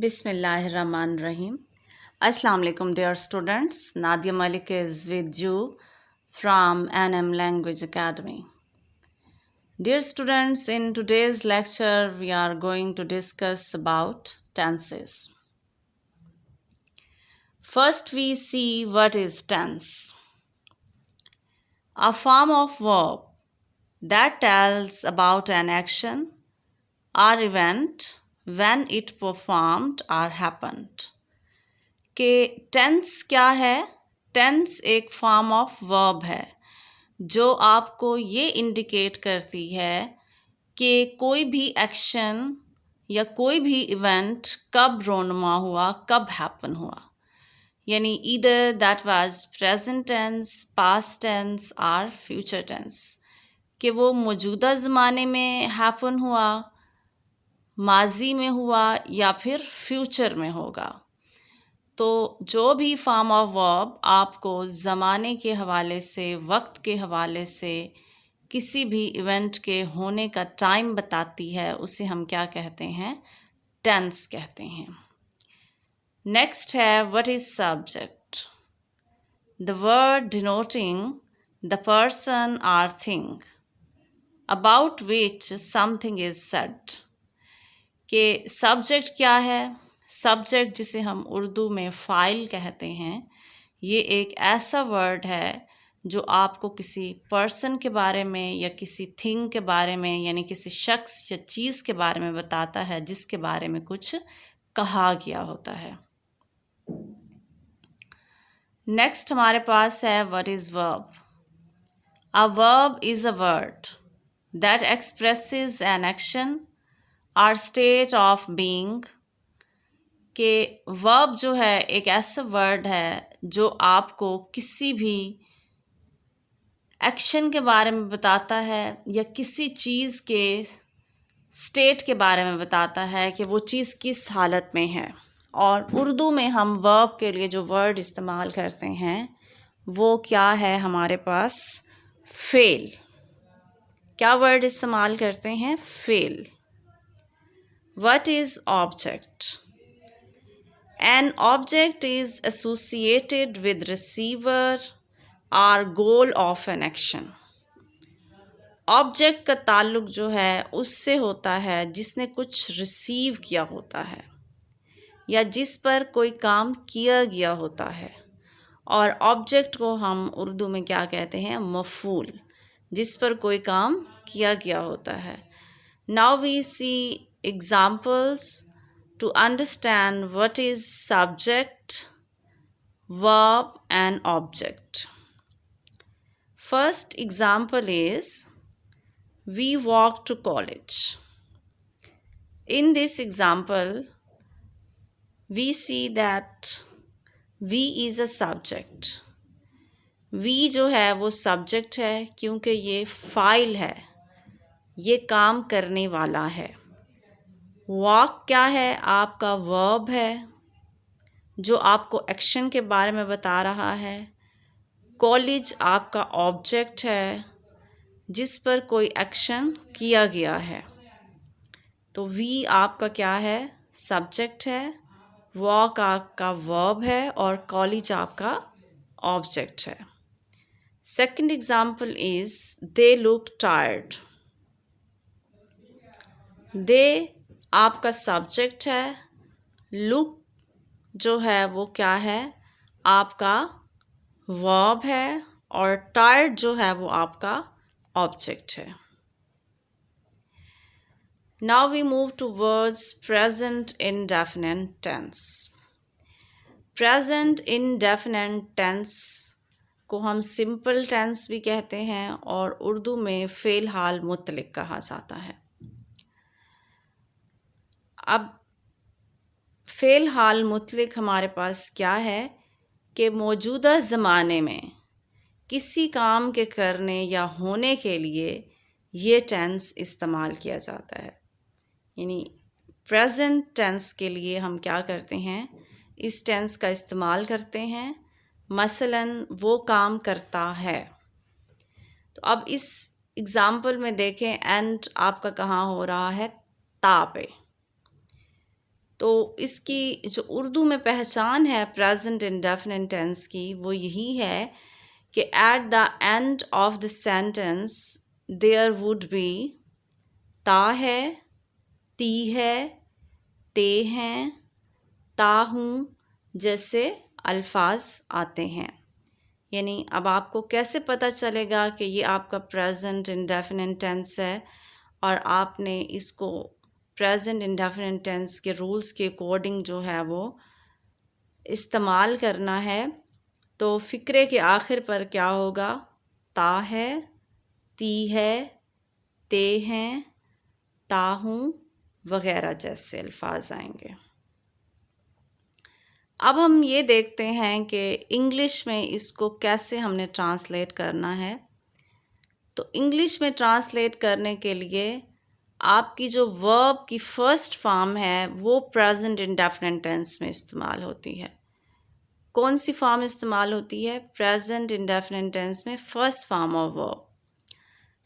Bismillahirrahmanirrahim. Assalamu alaikum, dear students. Nadia Malik is with you from NM Language Academy. Dear students, in today's lecture, we are going to discuss about tenses. First, we see what is tense. A form of verb that tells about an action or event when it performed or happened. कि tense क्या है? Tense एक form of verb है जो आपको ये indicate करती है कि कोई भी एक्शन या कोई भी इवेंट कब रोनमा हुआ, कब हैपन हुआ. यानी either that was present tense, past tense और फ्यूचर टेंस, कि वो मौजूदा ज़माने में हैपन हुआ, माजी में हुआ या फिर फ्यूचर में होगा. तो जो भी फॉर्म ऑफ वर्ब आपको ज़माने के हवाले से, वक्त के हवाले से, किसी भी इवेंट के होने का टाइम बताती है, उसे हम क्या कहते हैं? टेंस कहते हैं. नेक्स्ट है what is subject. The word denoting the person और thing about which something is said. कि सब्जेक्ट क्या है? सब्जेक्ट, जिसे हम उर्दू में फ़ाइल कहते हैं, ये एक ऐसा वर्ड है जो आपको किसी पर्सन के बारे में या किसी थिंग के बारे में, यानी किसी शख्स या चीज़ के बारे में बताता है जिसके बारे में कुछ कहा गया होता है. नेक्स्ट हमारे पास है what is verb. A verb is a word that expresses an action और स्टेट ऑफ बीइंग. कि वर्ब जो है एक ऐसा वर्ड है जो आपको किसी भी एक्शन के बारे में बताता है या किसी चीज़ के स्टेट के बारे में बताता है कि वो चीज़ किस हालत में है. और उर्दू में हम वर्ब के लिए जो वर्ड इस्तेमाल करते हैं वो क्या है हमारे पास? फेल. क्या वर्ड इस्तेमाल करते हैं? Fail. What is object. An object is associated with receiver or goal of an action. Object का ताल्लुक जो है उससे होता है जिसने कुछ रिसीव किया होता है या जिस पर कोई काम किया गया होता है. और ऑब्जेक्ट को हम उर्दू में क्या कहते हैं? मफूल, जिस पर कोई काम किया गया होता है. Now we see examples to understand what is subject, verb and object. First example is we walk to college. In this example, we see that we is a subject. We जो है वो subject है क्योंकि ये file है, ये काम करने वाला है. वॉक क्या है? आपका वर्ब है जो आपको एक्शन के बारे में बता रहा है. कॉलेज आपका ऑब्जेक्ट है जिस पर कोई एक्शन किया गया है. तो वी आपका क्या है? सब्जेक्ट है. वॉक आपका वर्ब है और कॉलेज आपका ऑब्जेक्ट है. Second example is they look tired. They आपका सब्जेक्ट है. लुक जो है वो क्या है? आपका वर्ब है और टायर्ड जो है वो आपका ऑब्जेक्ट है. Now we move towards present indefinite tense. Present indefinite tense को हम सिंपल टेंस भी कहते हैं और उर्दू में फ़िलहाल मुतलक कहा जाता है. अब फ़िलहाल मुतलक हमारे पास क्या है? कि मौजूदा ज़माने में किसी काम के करने या होने के लिए ये टेंस इस्तेमाल किया जाता है. यानी प्रेजेंट टेंस के लिए हम क्या करते हैं? इस टेंस का इस्तेमाल करते हैं. मसलन वो काम करता है. तो अब इस एग्ज़ाम्पल में देखें, एंड आपका कहाँ हो रहा है? ता पे. तो इसकी जो उर्दू में पहचान है प्रेजेंट इंडेफिनिट टेंस की, वो यही है कि at the end of the sentence there would be ता है, ती है, ते हैं, ता हूँ जैसे अल्फाज आते हैं। यानी अब आपको कैसे पता चलेगा कि ये आपका प्रेजेंट इंडेफिनिट टेंस है और आपने इसको प्रेजेंट इंडेफिनिट टेंस के रूल्स के अकॉर्डिंग जो है वो इस्तेमाल करना है। तो फ़िक्रे के आखिर पर क्या होगा, ता है, ती है, ते हैं, ता हूँ वगैरह जैसे अल्फाज आएंगे। अब हम ये देखते हैं कि इंग्लिश में इसको कैसे हमने ट्रांसलेट करना है। तो इंग्लिश में ट्रांसलेट करने के लिए आपकी जो वर्ब की फ़र्स्ट फॉर्म है वो प्रेजेंट इंडेफिनिट टेंस में इस्तेमाल होती है। कौन सी फॉर्म इस्तेमाल होती है? प्रेजेंट इंडेफिनिट टेंस में फ़र्स्ट फॉर्म ऑफ वर्ब।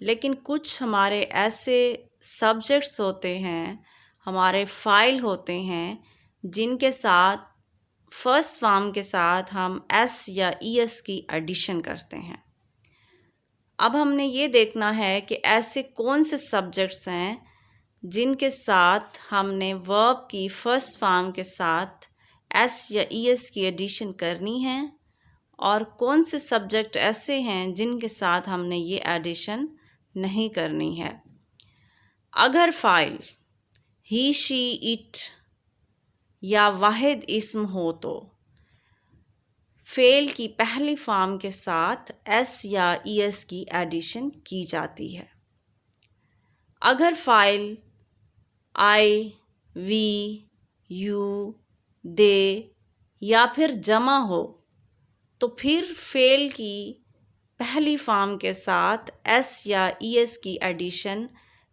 लेकिन कुछ हमारे ऐसे सब्जेक्ट्स होते हैं, हमारे फाइल होते हैं, जिनके साथ फर्स्ट फॉर्म के साथ हम एस या ईएस की एडिशन करते हैं। अब हमने ये देखना है कि ऐसे कौन से सब्जेक्ट्स हैं जिनके साथ हमने वर्ब की फर्स्ट फॉर्म के साथ एस या ईएस की एडिशन करनी है और कौन से सब्जेक्ट ऐसे हैं जिनके साथ हमने ये एडिशन नहीं करनी है। अगर फाइल ही, शी, इट या वाहिद इस्म हो तो फेल की पहली फॉर्म के साथ एस या ईएस की एडिशन की जाती है। अगर फाइल आई, वी, यू, दे या फिर जमा हो तो फिर फेल की पहली फॉर्म के साथ एस या ईएस की एडिशन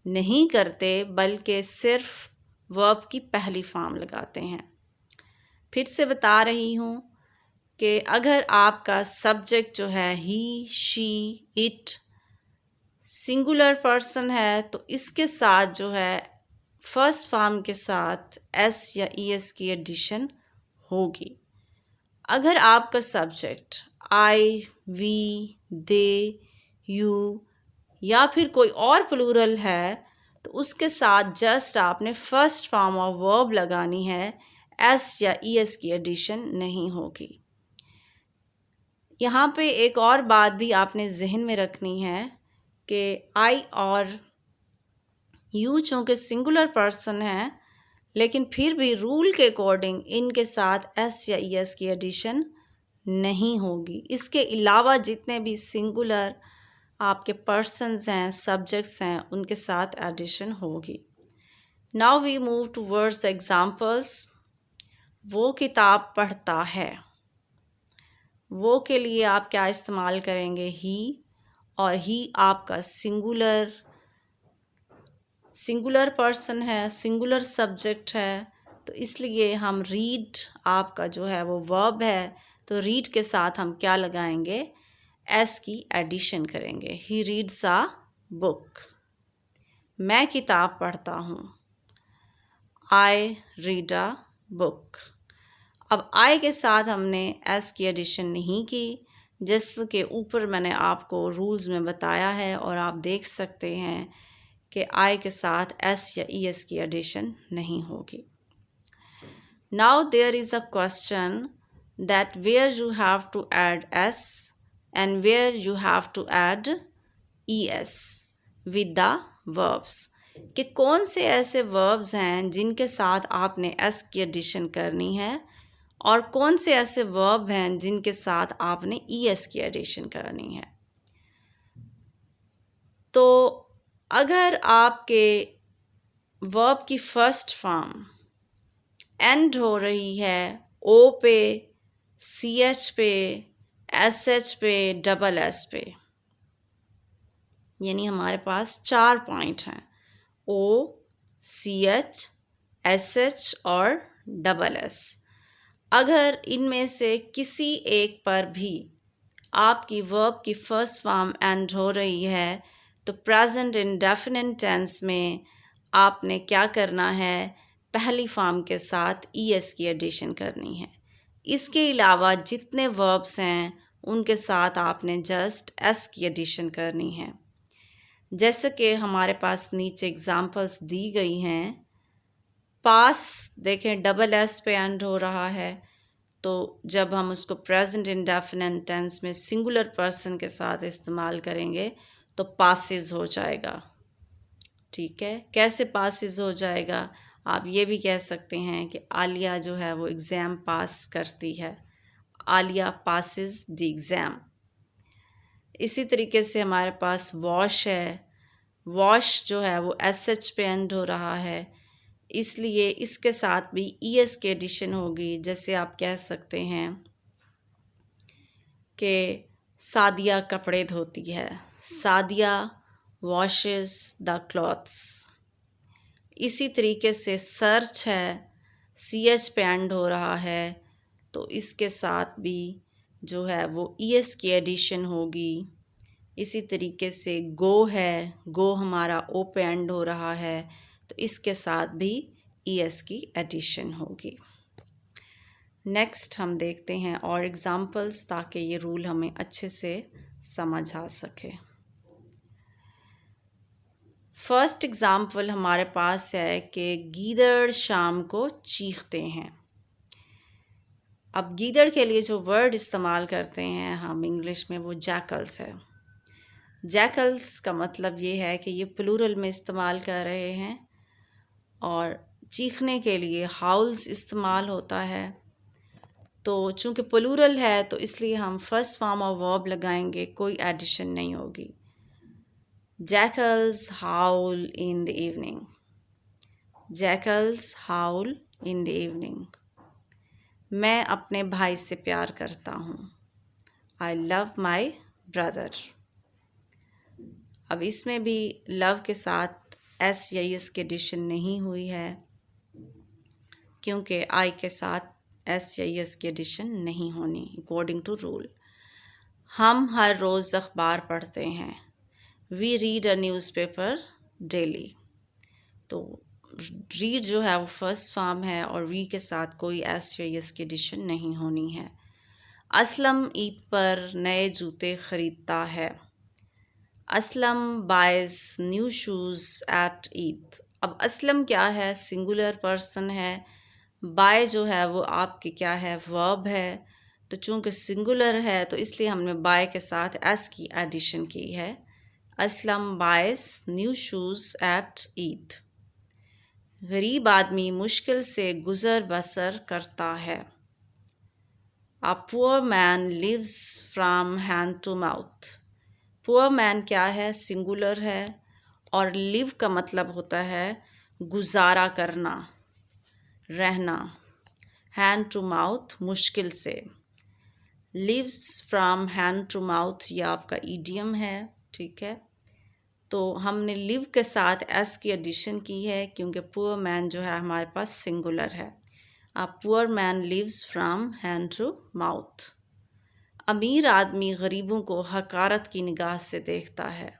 नहीं करते, बल्कि सिर्फ वर्ब की पहली फॉर्म लगाते हैं। फिर से बता रही हूँ कि अगर आपका सब्जेक्ट जो है ही, शी, इट सिंगुलर पर्सन है तो इसके साथ जो है फर्स्ट फॉर्म के साथ एस या ईएस की एडिशन होगी। अगर आपका subject I, we, they, you या फिर कोई और प्लूरल है तो उसके साथ जस्ट आपने फर्स्ट फॉर्म ऑफ वर्ब लगानी है, एस या ईएस की एडिशन नहीं होगी। यहाँ पे एक और बात भी आपने जहन में रखनी है कि आई और यू चूँकि सिंगुलर पर्सन हैं, लेकिन फिर भी रूल के अकॉर्डिंग इनके साथ एस या ईएस की एडिशन नहीं होगी। इसके अलावा जितने भी सिंगुलर आपके पर्सन्स हैं, सब्जेक्ट्स हैं, उनके साथ एडिशन होगी। Now we move towards examples. वो किताब पढ़ता है, वो के लिए आप क्या इस्तेमाल करेंगे? ही, और ही आपका सिंगुलर पर्सन है, सिंगुलर सब्जेक्ट है, तो इसलिए हम रीड आपका जो है वो वर्ब है, तो रीड के साथ हम क्या लगाएंगे? एस की एडिशन करेंगे। He reads a book. मैं किताब पढ़ता हूँ, आई रीड अ बुक। अब आई के साथ हमने एस की एडिशन नहीं की, जिसके ऊपर मैंने आपको रूल्स में बताया है और आप देख सकते हैं कि आई के साथ एस या ईएस की एडिशन नहीं होगी। Now there is a question that where you have to add S and where you have to add ES with the verbs, कि कौन से ऐसे वर्ब्स हैं जिनके साथ आपने एस की एडिशन करनी है और कौन से ऐसे वर्ब हैं जिनके साथ आपने ईएस की एडिशन करनी है। तो अगर आपके वर्ब की फर्स्ट फॉर्म एंड हो रही है ओ पे, सी एच पे, एस एच पे, डबल एस पे, यानी हमारे पास 4 पॉइंट हैं, ओ, सी एच, एस एच और डबल एस। अगर इनमें से किसी एक पर भी आपकी वर्ब की फर्स्ट फॉर्म एंड हो रही है तो प्रेजेंट इंडेफिनिट टेंस में आपने क्या करना है? पहली फॉर्म के साथ ईएस की एडिशन करनी है। इसके अलावा जितने वर्ब्स हैं उनके साथ आपने जस्ट एस की एडिशन करनी है। जैसे कि हमारे पास नीचे एग्जांपल्स दी गई हैं। पास देखें डबल एस पे एंड हो रहा है, तो जब हम उसको प्रेजेंट इंडेफिनिट टेंस में सिंगुलर पर्सन के साथ इस्तेमाल करेंगे तो पासिस हो जाएगा। ठीक है, कैसे पासिस हो जाएगा? आप ये भी कह सकते हैं कि आलिया जो है वो एग्ज़ाम पास करती है। Alia passes the exam. इसी तरीके से हमारे पास वॉश है। वॉश जो है वो एस एच पे एंड हो रहा है, इसलिए इसके साथ भी ईएस की एडिशन होगी। जैसे आप कह सकते हैं कि सादिया कपड़े धोती है। Sadia washes the clothes. इसी तरीके से सर्च है, सी एच पे एंड हो रहा है, तो इसके साथ भी जो है वो ईएस की एडिशन होगी। इसी तरीके से गो है, गो हमारा ओ पे एंड हो रहा है, तो इसके साथ भी ईएस की एडिशन होगी। नेक्स्ट हम देखते हैं और एग्जांपल्स, ताकि ये रूल हमें अच्छे से समझ आ सके। फर्स्ट एग्जांपल हमारे पास है कि गीदड़ शाम को चीखते हैं। अब गीदड़ के लिए जो वर्ड इस्तेमाल करते हैं हम इंग्लिश में, वो जैकल्स है। जैकल्स का मतलब ये है कि ये प्लूरल में इस्तेमाल कर रहे हैं, और चीखने के लिए हाउल्स इस्तेमाल होता है। तो चूँकि प्लूरल है तो इसलिए हम फर्स्ट फॉर्म ऑफ वर्ब लगाएंगे, कोई एडिशन नहीं होगी। Jackals howl in the evening. Jackals howl in the evening. मैं अपने भाई से प्यार करता हूँ। I love my brother. अब इसमें भी लव के साथ एस या एस की एडिशन नहीं हुई है, क्योंकि आई के साथ एस या एस की एडिशन नहीं होनी अकॉर्डिंग टू रूल। हम हर रोज़ अखबार पढ़ते हैं। We read a newspaper daily. तो रीड जो है वो फर्स्ट फॉर्म है, और वी के साथ कोई एस या एस की एडिशन नहीं होनी है। असलम ईद पर नए जूते ख़रीदता है। Aslam buys new shoes at Eid. अब असलम क्या है? सिंगुलर पर्सन है। बाय जो है वो आपकी क्या है? वर्ब है। तो चूँकि सिंगुलर है तो इसलिए हमने बाय के साथ एस की एडिशन की है। Aslam buys new shoes at Eid. गरीब आदमी मुश्किल से गुज़र बसर करता है। A poor man lives from hand to mouth. Poor man क्या है? सिंगुलर है, और लिव का मतलब होता है गुजारा करना, रहना। हैंड टू माउथ मुश्किल से। Lives from hand to mouth ये आपका ईडियम है। ठीक है, तो हमने लिव के साथ एस की एडिशन की है, क्योंकि पुअर मैन जो है हमारे पास सिंगुलर है। A poor man lives from hand to mouth. अमीर आदमी गरीबों को हकारत की निगाह से देखता है।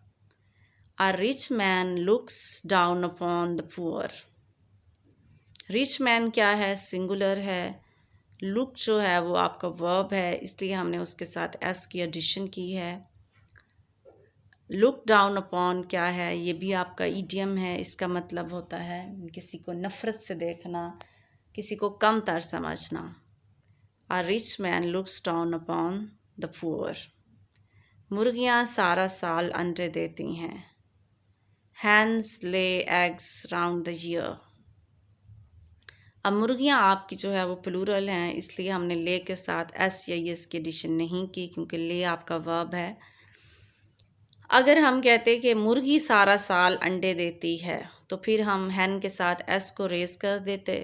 A rich man looks down upon the poor. Rich man क्या है? सिंगुलर है। लुक जो है वो आपका वर्ब है, इसलिए हमने उसके साथ एस की एडिशन की है। लुक डाउन अपॉन क्या है? ये भी आपका ईडियम है। इसका मतलब होता है किसी को नफ़रत से देखना, किसी को कम तर समझना। A rich man looks down upon the poor. मुर्गियाँ सारा साल अंडे देती हैं। Hens lay eggs round the year. अब मुर्गियाँ आपकी जो है वो प्लूरल हैं, इसलिए हमने ले के साथ एस या एस की एडिशन नहीं की, क्योंकि ले आपका वर्ब है। अगर हम कहते कि मुर्गी सारा साल अंडे देती है, तो फिर हम हैन के साथ एस को रेस कर देते,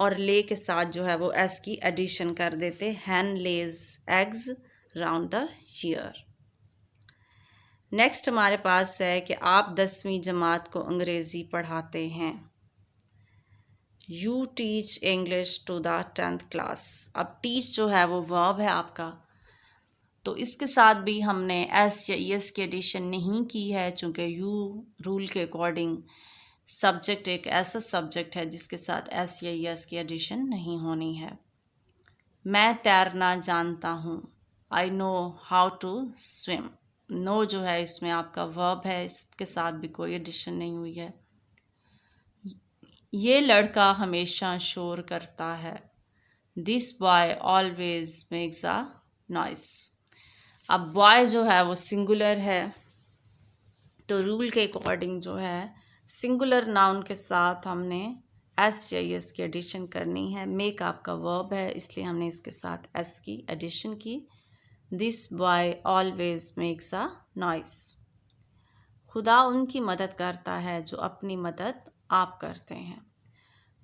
और ले के साथ जो है वो एस की एडिशन कर देते। Hens lays eggs round the year. Next हमारे पास है कि आप 10वीं जमात को अंग्रेज़ी पढ़ाते हैं। You teach English to the 10th class. अब टीच जो है वो वर्ब है आपका, तो इसके साथ भी हमने एस या एस की एडिशन नहीं की है, चूँकि यू रूल के अकॉर्डिंग सब्जेक्ट एक ऐसा सब्जेक्ट है जिसके साथ एस या यस की एडिशन नहीं होनी है। मैं तैरना जानता हूँ, I know how to swim. Know जो है इसमें आपका वर्ब है, इसके साथ भी कोई एडिशन नहीं हुई है। ये लड़का हमेशा शोर करता है, this boy always makes a noise. अब बॉय जो है वो सिंगुलर है, तो रूल के अकॉर्डिंग जो है सिंगुलर नाउन के साथ हमने एस या एस की एडिशन करनी है। मेक आपका वर्ब है, इसलिए हमने इसके साथ एस की एडिशन की। This boy always makes a noise. खुदा उनकी मदद करता है जो अपनी मदद आप करते हैं।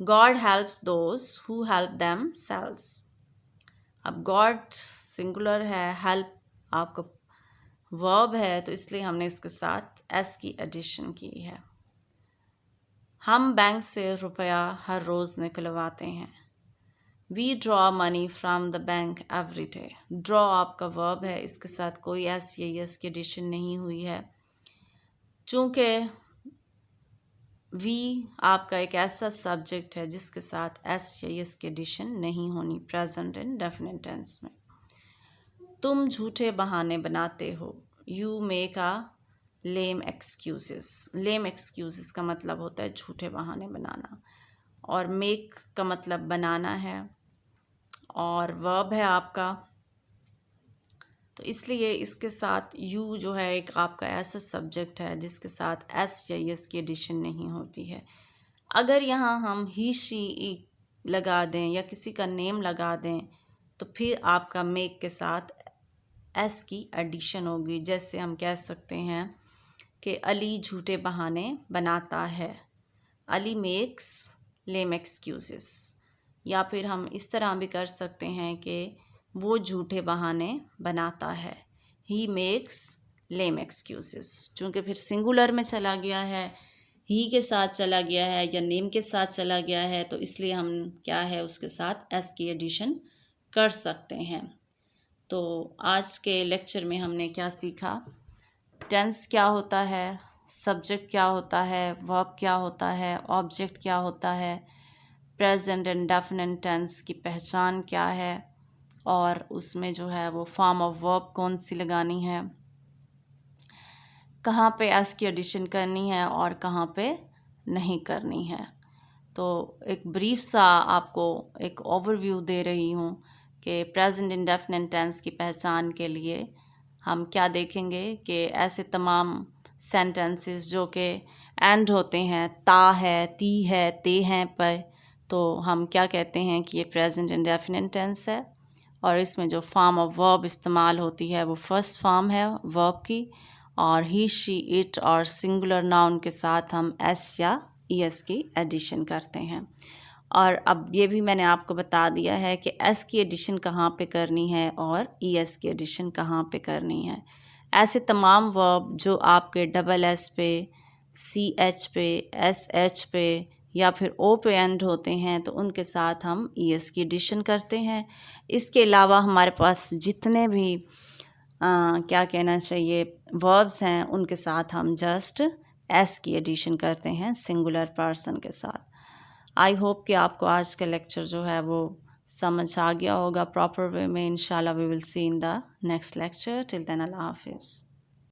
God helps those who help them selves. अब गॉड सिंगुलर है, हेल्प आपका वर्ब है, तो इसलिए हमने इसके साथ एस की एडिशन की है। हम बैंक से रुपया हर रोज़ निकलवाते हैं। We draw money from the bank every day. Draw आपका वर्ब है, इसके साथ कोई एस या यस की एडिशन नहीं हुई है। चूँकि वी आपका एक ऐसा सब्जेक्ट है जिसके साथ एस या यस की एडिशन नहीं होनी प्रेजेंट एंड डेफिनेट टेंस में। तुम झूठे बहाने बनाते हो, you make a lame excuses. Lame excuses का मतलब होता है झूठे बहाने बनाना, और मेक का मतलब बनाना है, और वर्ब है आपका, तो इसलिए इसके साथ यू जो है एक आपका ऐसा सब्जेक्ट है जिसके साथ एस या यस की एडिशन नहीं होती है। अगर यहाँ हम ही शी लगा दें या किसी का नेम लगा दें तो फिर आपका मेक के साथ एस की एडिशन होगी। जैसे हम कह सकते हैं कि अली झूठे बहाने बनाता है, अली मेक्स लेम एक्सक्यूजेस। या फिर हम इस तरह भी कर सकते हैं कि वो झूठे बहाने बनाता है, ही मेक्स लेम एक्सक्यूजेस। चूँकि फिर सिंगुलर में चला गया है, ही के साथ चला गया है या नेम के साथ चला गया है, तो इसलिए हम क्या है उसके साथ एस की एडिशन कर सकते हैं। तो आज के लेक्चर में हमने क्या सीखा, टेंस क्या होता है, सब्जेक्ट क्या होता है, वर्ब क्या होता है, ऑब्जेक्ट क्या होता है, प्रेजेंट एंड डेफिनेट टेंस की पहचान क्या है, और उसमें जो है वो फॉर्म ऑफ वर्ब कौन सी लगानी है, कहाँ पे एस की एडिशन करनी है और कहाँ पे नहीं करनी है। तो एक ब्रीफ सा आपको एक ओवरव्यू दे रही हूँ कि प्रेजेंट इंडेफिनिट टेंस की पहचान के लिए हम क्या देखेंगे कि ऐसे तमाम सेंटेंसेस जो कि एंड होते हैं, ता है, ती है, ते हैं पर, तो हम क्या कहते हैं कि ये प्रेजेंट इंडेफिनिट टेंस है, और इसमें जो फॉर्म ऑफ वर्ब इस्तेमाल होती है वो फर्स्ट फॉर्म है वर्ब की, और ही शी इट और सिंगुलर नाउन के साथ हम एस या ईएस की एडिशन करते हैं। और अब ये भी मैंने आपको बता दिया है कि एस की एडिशन कहाँ पे करनी है और ईएस की एडिशन कहाँ पे करनी है। ऐसे तमाम वर्ब जो आपके डबल एस पे, सी एच पे, एस एच पे या फिर ओ पे एंड होते हैं तो उनके साथ हम ईएस की एडिशन करते हैं। इसके अलावा हमारे पास जितने भी क्या कहना चाहिए वर्ब्स हैं उनके साथ हम जस्ट एस की एडिशन करते हैं सिंगुलर पर्सन के साथ। आई होप कि आपको आज का लेक्चर जो है वो समझ आ गया होगा प्रॉपर वे में। इंशाल्लाह we will see in the next lecture. Till then अल्लाह हाफिज़।